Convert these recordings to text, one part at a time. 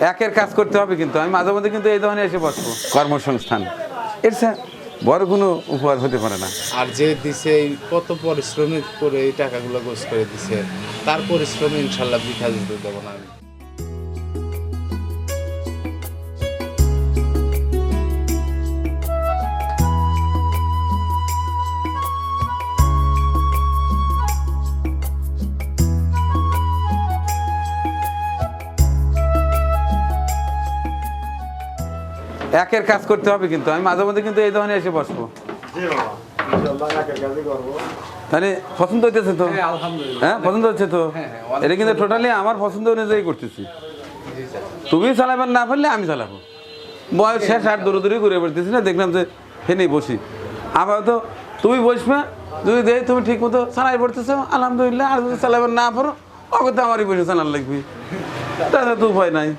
একের কাজ করতে হবে, কিন্তু আমি মাঝে মধ্যে কিন্তু এই ধরনের এসে বসবো। কর্মসংস্থান এর বড় কোনো উপহার হতে পারে না। আর যে দিছে কত পরিশ্রমিক করে এই টাকাগুলো গোছ করে দিছে, তার পরিশ্রমে ইনশাল্লাহ বৃথা যেতে দেবো না আমি। একের কাজ করতে হবে, কিন্তু আমি মাঝে মধ্যে কিন্তু এই ধরনের এসে বসবো। তাহলে পছন্দ হইতেছে তো? হ্যাঁ, পছন্দ হচ্ছে তো? এটা কিন্তু টোটালি আমার পছন্দ অনুযায়ী করতেছি। তুমি চালাবার না পারলে আমি চালাবো। বয়স শেষ, আর দূরে ঘুরে বেড়তেছি না, দেখলাম যে হেনেই বসি। আবার তো তুমি বসবে, যদি দেখি তুমি ঠিক মতো চালাই পড়তেছো আলহামদুলিল্লাহ, আর যদি চালাবার না পারো অগত আমারই বসে চালান লাগবে, তাহলে তো উপায় নাই।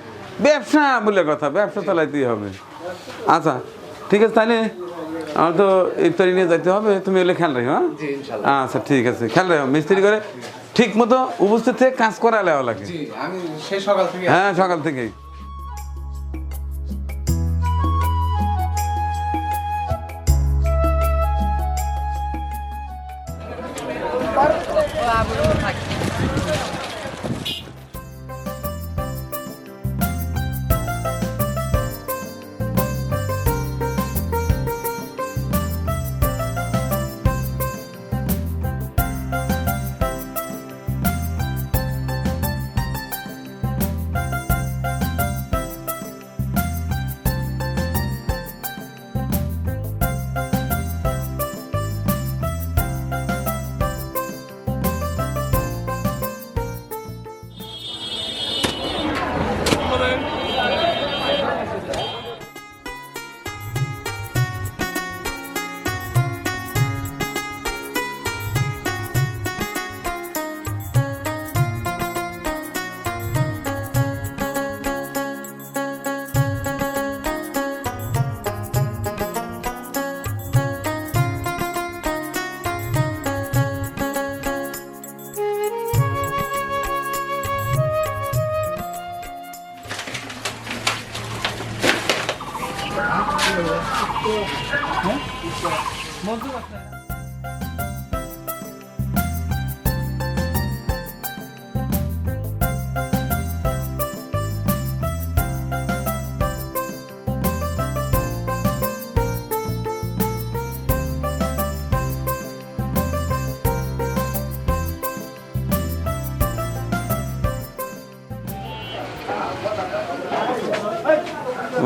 ব্যবসা বলে কথা, ব্যবসা চালাইতেই হবে। আচ্ছা ঠিক আছে, তাহলে আমার তো ইফতারি নিয়ে যেতে হবে, তুমি এলে খেয়াল রাখো। হ্যাঁ আচ্ছা ঠিক আছে, খেয়াল রাখো, মিস্ত্রি করে ঠিক মতো উপস্থিত থেকে কাজ করালে লাগে। হ্যাঁ সকাল থেকেই।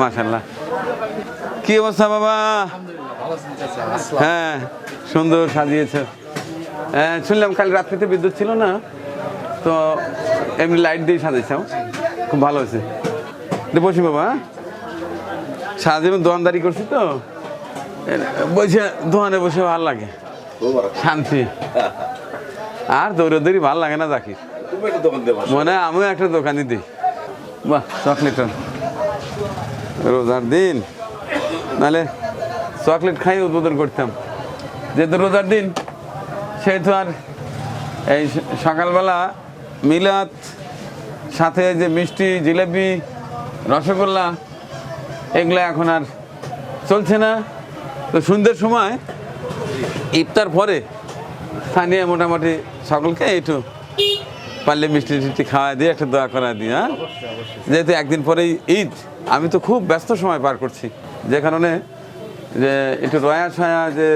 মাশাআল্লাহ, কি অবস্থা বাবা? হ্যাঁ সুন্দর সাজিয়েছ। হ্যাঁ শুনলাম কাল রাত্রিতে বিদ্যুৎ ছিল না, তো এমনি লাইট দিয়ে সাজিয়েছ, খুব ভালো হয়েছে। বসি বাবা, সারা জীবন দোকানদারি করছি তো, বসে দোকানে বসে ভালো লাগে, শান্তি। আর দৌড়ি ভালো লাগে না জাকির, মনে হয় আমিও একটা দোকানই দিই। বাহ চকলেট, রোজার দিন নাহলে চকলেট খাই উদ্বোধন করতাম, যেহেতু রোজার দিন সেহেতু আর এই সকালবেলা মিলাদ, সাথে যে মিষ্টি, জিলেপি, রসগোল্লা এগুলো এখন আর চলছে না। তো সন্ধ্যের সময় ইফতার পরে স্থানীয় মোটামুটি সকলকে একটু পারলে মিষ্টি টিষ্টি খাওয়া দিয়ে একটা দোয়া করা দিই। হ্যাঁ, যেহেতু একদিন পরেই ঈদ, আমি তো খুব ব্যস্ত সময় পার করছি, যে কারণে যে একটু রয়া ছয়া যে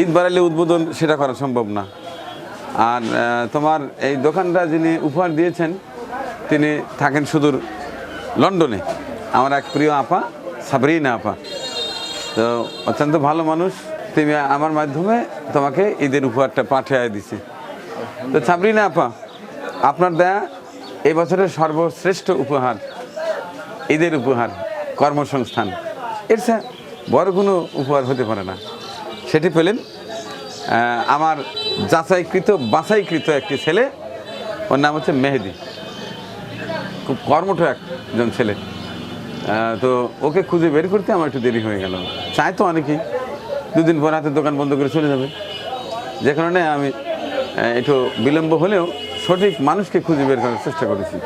ঈদ বাড়ালে উদ্বোধন সেটা করা সম্ভব না। আর তোমার এই দোকানটা যিনি উপহার দিয়েছেন তিনি থাকেন সুদূর লন্ডনে, আমার এক প্রিয় আপা সাবরিনা আপা। তো অত্যন্ত ভালো মানুষ, তিনি আমার মাধ্যমে তোমাকে ঈদের উপহারটা পাঠিয়ে দিছি। তো সাবরিনা আপা, আপনার দেয়া এই বছরের সর্বশ্রেষ্ঠ উপহার, ঈদের উপহার, কর্মসংস্থান, এর বড় কোনো উপহার হতে পারে না। সেটি পেলেন আমার বাছাইকৃত একটি ছেলে, ওর নাম হচ্ছে মেহেদি, খুব কর্মঠ একজন ছেলে। তো ওকে খুঁজে বের করতে আমার একটু দেরি হয়ে গেল। চাই তো অনেকেই দুদিন পর হাতে দোকান বন্ধ করে চলে যাবে, যে কারণে আমি একটু বিলম্ব হলেও সঠিক মানুষকে খুঁজে বের করার চেষ্টা করেছি।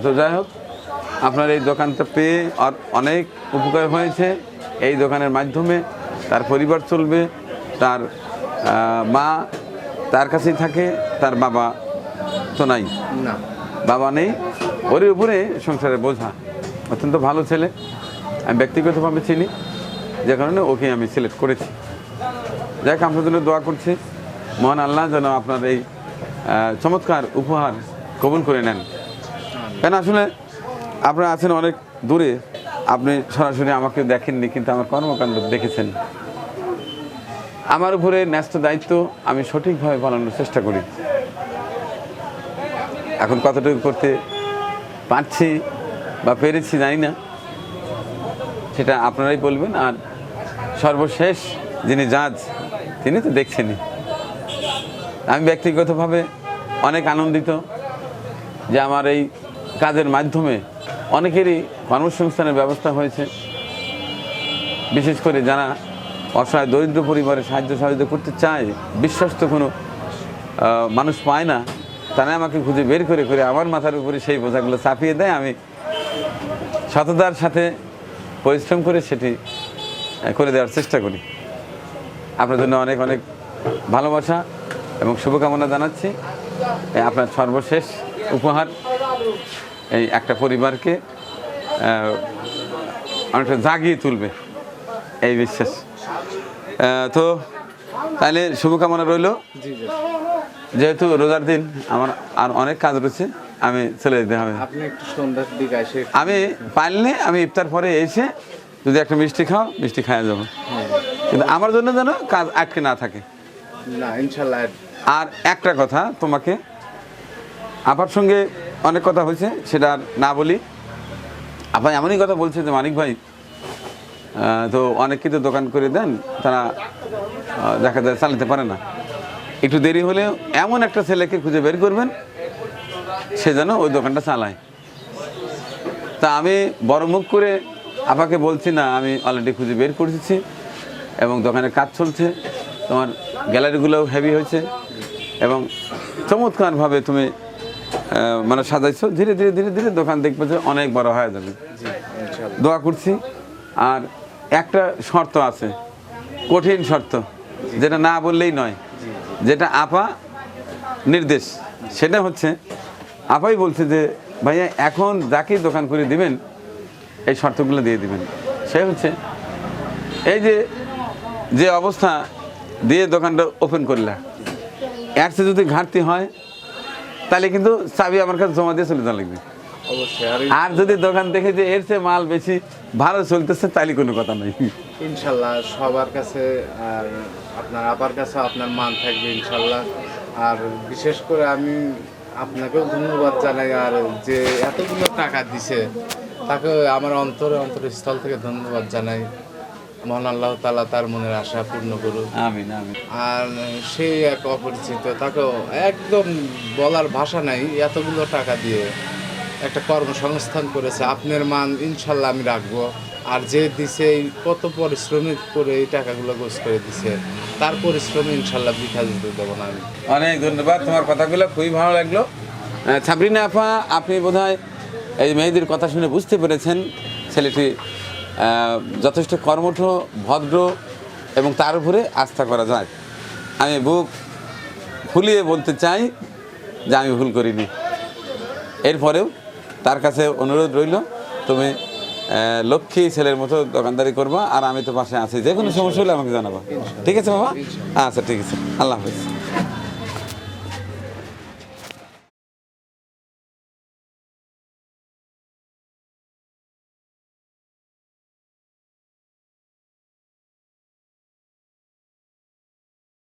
তো যাই হোক, আপনার এই দোকানটা পেয়ে আর অনেক উপকার হয়েছে। এই দোকানের মাধ্যমে তার পরিবার চলবে, তার মা তার কাছেই থাকে, তার বাবা তো নাই, না বাবা নেই, ওর উপরে সংসারে বোঝা। অত্যন্ত ভালো ছেলে, আমি ব্যক্তিগতভাবে চিনি, যে কারণে ওকে আমি সিলেক্ট করেছি। যাক, আপনার জন্য দোয়া করছি, মহান আল্লাহ যেন আপনার এই চমৎকার উপহার কবুল করে নেন। কেন আসলে আপনারা আছেন অনেক দূরে, আপনি সরাসরি আমাকে দেখেননি, কিন্তু আমার কর্মকাণ্ড দেখেছেন। আমার উপরে ন্যস্ত দায়িত্ব আমি সঠিকভাবে পালনের চেষ্টা করি। এখন কতটুকু করতে পারছি বা পেরেছি জানি না, সেটা আপনারাই বলবেন। আর সর্বশেষ যিনি জাজ, তিনি তো দেখছেনই। আমি ব্যক্তিগতভাবে অনেক আনন্দিত যে আমার এই কাজের মাধ্যমে অনেকেরই কর্মসংস্থানের ব্যবস্থা হয়েছে। বিশেষ করে যারা অসহায় দরিদ্র পরিবারে সাহায্য সহযোগিতা করতে চায়, বিশ্বস্ত কোনো মানুষ পায় না, তারা আমাকে খুঁজে বের করে করে আমার মাথার উপরে সেই বোঝাগুলো চাপিয়ে দেয়। আমি সততার সাথে পরিশ্রম করে সেটি করে দেওয়ার চেষ্টা করি। আপনার জন্য অনেক অনেক ভালোবাসা এবং শুভকামনা জানাচ্ছি। আপনার সর্বশেষ উপহার এই একটা পরিবারকে অনেকটা জাগিয়ে তুলবে, এই বিশ্বাস। তো তাহলে শুভকামনা রইল। জি জি, যেহেতু রোজার দিন আমার আর অনেক কাজ রয়েছে, আমি চলে যেতে হবে। আপনি একটু সন্ধ্যার দিকে এসে আমি পারলে আমি ইফতার পরে এসে যদি একটা মিষ্টি খাও, মিষ্টি খাওয়া যাবো, কিন্তু আমার জন্য যেন কাজ আটকে না থাকে। না ইনশাল্লাহ। আর একটা কথা, তোমাকে আপার সঙ্গে অনেক কথা হয়েছে, সেটা আর না বলি। আপা এমনই কথা বলছে যে মানিক ভাই তো অনেক কিছু দোকান করে দেন, তারা দেখা যায় চালাতে পারে না, একটু দেরি হলেও এমন একটা ছেলেকে খুঁজে বের করবেন সে যেন ওই দোকানটা চালায়। তা আমি বড় মুখ করে আপাকে বলছি না, আমি অলরেডি খুঁজে বের করেছি এবং দোকানে কাজ চলছে। তোমার গ্যালারিগুলোও হেভি হয়েছে এবং চমৎকারভাবে তুমি মানে সাজাইছো। ধীরে ধীরে ধীরে ধীরে দোকান দেখবে যে অনেক বড় হয়ে যাবে, দোয়া করছি। আর একটা শর্ত আছে, কঠিন শর্ত, যেটা না বললেই নয়, যেটা আপা নির্দেশ, সেটা হচ্ছে আপাই বলছে যে ভাইয়া এখন যাকেই দোকান করে দিবেন এই শর্তগুলো দিয়ে দিবেন। সে হচ্ছে এই যে অবস্থা দিয়ে দোকানটা ওপেন করলা, এর চেয়ে যদি ঘাটতি হয় তাহলে কিন্তু চাবি আমার কাছে জমা দিয়ে চলে যাওয়া লাগবে। অবশ্যই। আর যদি দোকান দেখে যে এর চেয়ে মাল বেশি ভালো চলতেছে, তাহলে কোনো কথা নাই। ইনশাল্লাহ সবার কাছে আর আপনার আপার কাছে আপনার মান থাকবে ইনশাল্লাহ। আর বিশেষ করে আমি আপনাকেও ধন্যবাদ জানাই, আর যে এতগুলো টাকা দিছে তাকে আমার অন্তরস্থল থেকে ধন্যবাদ জানাই। মহান আল্লাহ তাআলা তার মনের আশা পূর্ণ করুন। আমিন আমিন। আর সেই এক অপরিচিত, তাকেও একদম বলার ভাষা নাই, এতগুলো টাকা দিয়ে একটা কর্মসংস্থান করেছে। আপনার মান ইনশাল্লাহ আমি রাখবো। আর যে দিছে এই কত পরিশ্রমিক করে এই টাকাগুলো গোছ করে দিছে, তার পরিশ্রমে ইনশাল্লাহ বৃথা যেতে দেবো না আমি। অনেক ধন্যবাদ, তোমার কথাগুলো খুবই ভালো লাগলো। সাবরিনা আপা, আপনি বোধহয় এই মেয়েদের কথা শুনে বুঝতে পেরেছেন ছেলেটি যথেষ্ট কর্মঠ, ভদ্র এবং তার উপরে আস্থা করা যায়। আমি বুক ফুলিয়ে বলতে চাই যে আমি ভুল করিনি। এরপরেও তার কাছে অনুরোধ রইল, তুমি লক্ষ্মী ছেলের মতো দোকানদারি করবা, আর আমি তো পাশে আছি, যে কোনো সমস্যা হলে আমাকে জানাবা। ঠিক আছে বাবা? আচ্ছা ঠিক আছে, আল্লাহ হাফেজ।